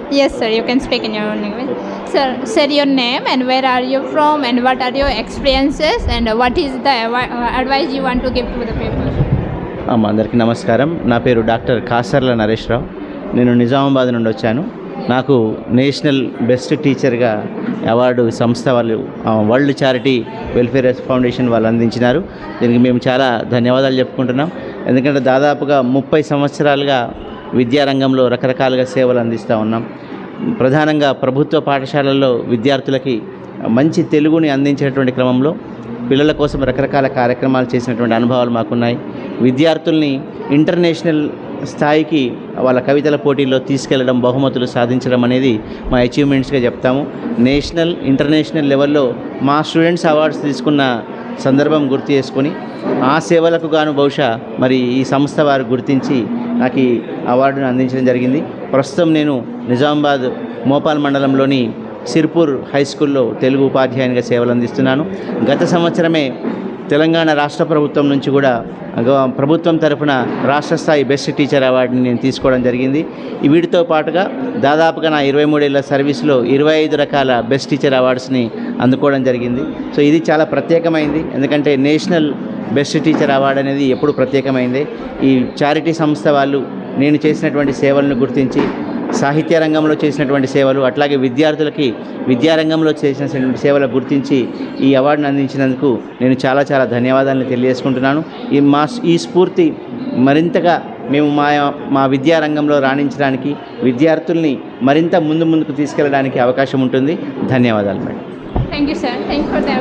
Yes, sir. You can speak in your own language. Sir, your name and where are you from and what are your experiences and what is the advice you want to give to the people? అందరికీ నమస్కారం. నా పేరు doctor Kasarla Naresh రావు. నేను నిజామాబాద్ నుండి వచ్చాను. నాకు national best టీచర్గా award సంస్థ వాళ్ళు వరల్డ్ చారిటీ వెల్ఫేర్ ఫౌండేషన్ వాళ్ళు అందించినారు. దీనికి మేము చాలా ధన్యవాదాలు చెప్పుకుంటున్నాం. ఎందుకంటే దాదాపుగా 30 సంవత్సరాలుగా విద్యారంగంలో రకరకాలుగా సేవలు అందిస్తూ ఉన్నాం. ప్రధానంగా ప్రభుత్వ పాఠశాలల్లో విద్యార్థులకి మంచి తెలుగుని అందించేటువంటి క్రమంలో పిల్లల కోసం రకరకాల కార్యక్రమాలు చేసినటువంటి అనుభవాలు మాకున్నాయి. విద్యార్థుల్ని ఇంటర్నేషనల్ స్థాయికి వాళ్ళ కవితల పోటీల్లో తీసుకెళ్లడం, బహుమతులు సాధించడం అనేది మా అచీవ్మెంట్స్గా చెప్తాము. నేషనల్, ఇంటర్నేషనల్ లెవెల్లో మా స్టూడెంట్స్ అవార్డ్స్ తీసుకున్న సందర్భం గుర్తు చేసుకొని ఆ సేవలకు గాను బహుశా మరి ఈ సంస్థ వారు గుర్తించి నాకు ఈ అవార్డును అందించడం జరిగింది. ప్రస్తుతం నేను నిజామాబాద్ మోపాల్ మండలంలోని సిర్పూర్ హై స్కూల్లో తెలుగు ఉపాధ్యాయునిగా సేవలు అందిస్తున్నాను. గత సంవత్సరమే తెలంగాణ రాష్ట్ర ప్రభుత్వం నుంచి కూడా ప్రభుత్వం తరఫున రాష్ట్ర స్థాయి బెస్ట్ టీచర్ అవార్డుని నేను తీసుకోవడం జరిగింది. వీటితో పాటుగా దాదాపుగా నా 23 ఏళ్ల సర్వీస్లో 25 రకాల బెస్ట్ టీచర్ అవార్డ్స్ని అందుకోవడం జరిగింది. సో ఇది చాలా ప్రత్యేకమైంది. ఎందుకంటే నేషనల్ బెస్ట్ టీచర్ అవార్డు అనేది ఎప్పుడు ప్రత్యేకమైంది. ఈ చారిటీ సంస్థ వాళ్ళు నేను చేసినటువంటి సేవలను గుర్తించి సాహిత్య రంగంలో చేసినటువంటి సేవలు, అట్లాగే విద్యార్థులకి విద్యారంగంలో చేసినటువంటి సేవలు గుర్తించి ఈ అవార్డును అందించినందుకు నేను చాలా చాలా ధన్యవాదాలను తెలియజేసుకుంటున్నాను. ఈ స్ఫూర్తి మరింతగా మేము మా విద్యారంగంలో రాణించడానికి, విద్యార్థుల్ని మరింత ముందుకు తీసుకెళ్ళడానికి అవకాశం ఉంటుంది. ధన్యవాదాలు madam. Thank you, sir. Thank you for the